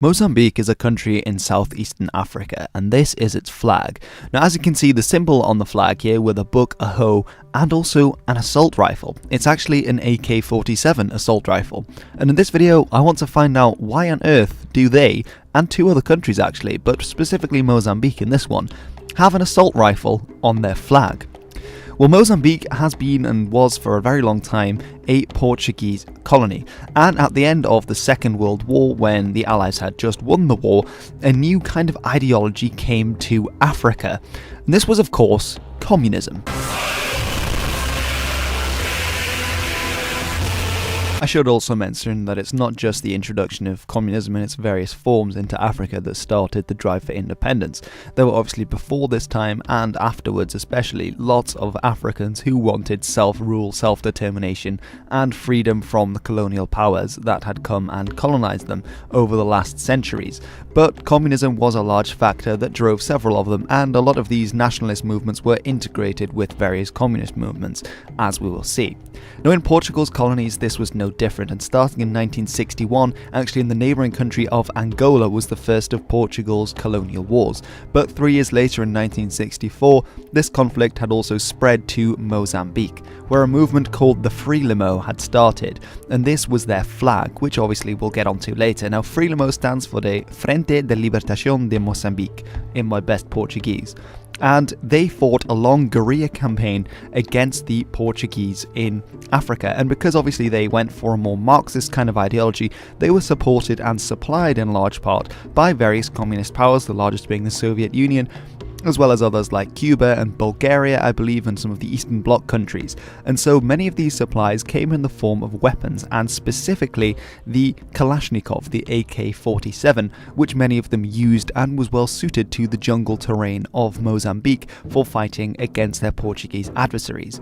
Mozambique is a country in southeastern Africa, and this is its flag. Now, as you can see, the symbol on the flag here with a book, a hoe, and also an assault rifle. It's actually an AK-47 assault rifle. And in this video, I want to find out why on earth do they, and two other countries actually, but specifically Mozambique in this one, have an assault rifle on their flag. Well, Mozambique has been and was for a very long time a Portuguese colony, and at the end of the Second World War, when the Allies had just won the war, a new kind of ideology came to Africa, and this was of course communism. I should also mention that it's not just the introduction of communism in its various forms into Africa that started the drive for independence. There were obviously before this time and afterwards especially lots of Africans who wanted self-rule, self-determination and freedom from the colonial powers that had come and colonized them over the last centuries. But communism was a large factor that drove several of them, and a lot of these nationalist movements were integrated with various communist movements, as we will see. Now, in Portugal's colonies this was no different, and starting in 1961, actually in the neighbouring country of Angola was the first of Portugal's colonial wars. But 3 years later in 1964, this conflict had also spread to Mozambique, where a movement called the Frelimo had started, and this was their flag, which obviously we'll get onto later. Now, Frelimo stands for the Frente de Libertación de Moçambique, in my best Portuguese. And they fought a long guerrilla campaign against the Portuguese in Africa. And because obviously they went for a more Marxist kind of ideology, they were supported and supplied in large part by various communist powers, the largest being the Soviet Union, as well as others like Cuba and Bulgaria, I believe, and some of the Eastern Bloc countries. And so many of these supplies came in the form of weapons, and specifically the Kalashnikov, the AK-47, which many of them used and was well suited to the jungle terrain of Mozambique for fighting against their Portuguese adversaries.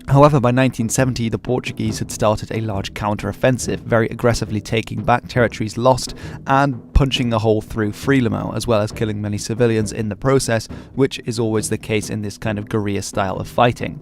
However, by 1970, the Portuguese had started a large counter-offensive, very aggressively taking back territories lost and punching a hole through Frelimo, as well as killing many civilians in the process, which is always the case in this kind of guerrilla style of fighting.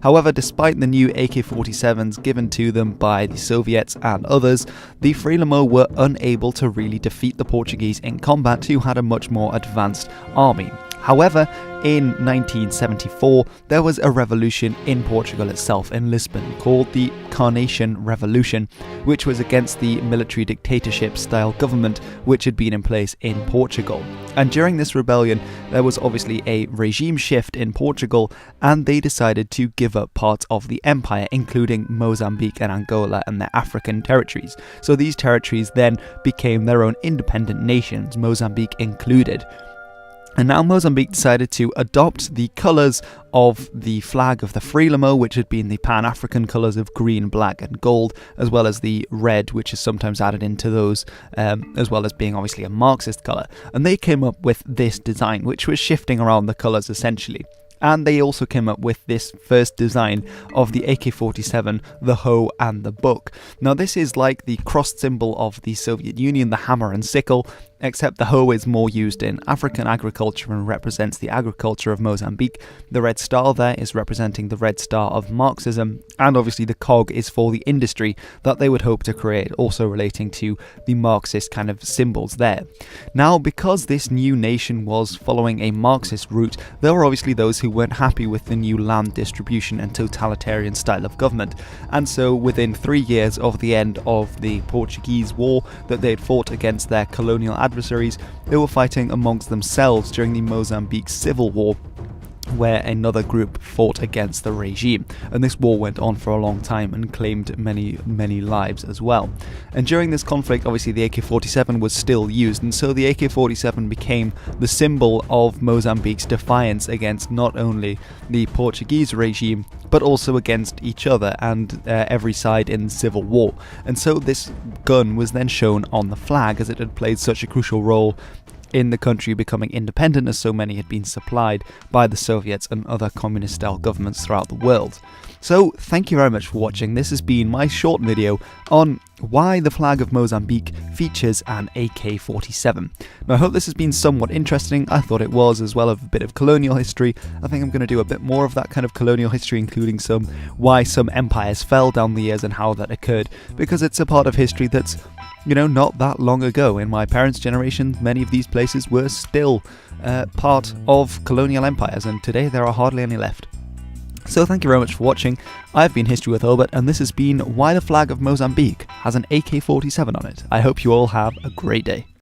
However, despite the new AK-47s given to them by the Soviets and others, the Frelimo were unable to really defeat the Portuguese in combat, who had a much more advanced army. However, in 1974, there was a revolution in Portugal itself, in Lisbon, called the Carnation Revolution, which was against the military dictatorship-style government which had been in place in Portugal. And during this rebellion, there was obviously a regime shift in Portugal, and they decided to give up parts of the empire, including Mozambique and Angola and their African territories. So these territories then became their own independent nations, Mozambique included. And now Mozambique decided to adopt the colours of the flag of the Frelimo, which had been the Pan-African colours of green, black and gold, as well as the red, which is sometimes added into those, as well as being obviously a Marxist colour. And they came up with this design, which was shifting around the colours essentially. And they also came up with this first design of the AK-47, the hoe and the book. Now this is like the crossed symbol of the Soviet Union, the hammer and sickle, except the hoe is more used in African agriculture and represents the agriculture of Mozambique. The red star there is representing the red star of Marxism, and obviously the cog is for the industry that they would hope to create, also relating to the Marxist kind of symbols there. Now, because this new nation was following a Marxist route, there were obviously those who weren't happy with the new land distribution and totalitarian style of government, and so within 3 years of the end of the Portuguese war that they had fought against their colonial adversaries, they were fighting amongst themselves during the Mozambique Civil War, where another group fought against the regime, and this war went on for a long time and claimed many lives as well. And during this conflict, obviously the AK-47 was still used, and so the AK-47 became the symbol of Mozambique's defiance against not only the Portuguese regime but also against each other and every side in the civil war. And so this gun was then shown on the flag, as it had played such a crucial role in the country becoming independent, as so many had been supplied by the Soviets and other communist-style governments throughout the world. So thank you very much for watching. This has been my short video on why the flag of Mozambique features an AK-47. Now, I hope this has been somewhat interesting. I thought it was, as well as a bit of colonial history. I think I'm going to do a bit more of that kind of colonial history, including why some empires fell down the years and how that occurred, because it's a part of history that's not that long ago. In my parents' generation, many of these places were still part of colonial empires, and today there are hardly any left. So thank you very much for watching. I've been History with Albert, and this has been Why the Flag of Mozambique has an AK-47 on it. I hope you all have a great day.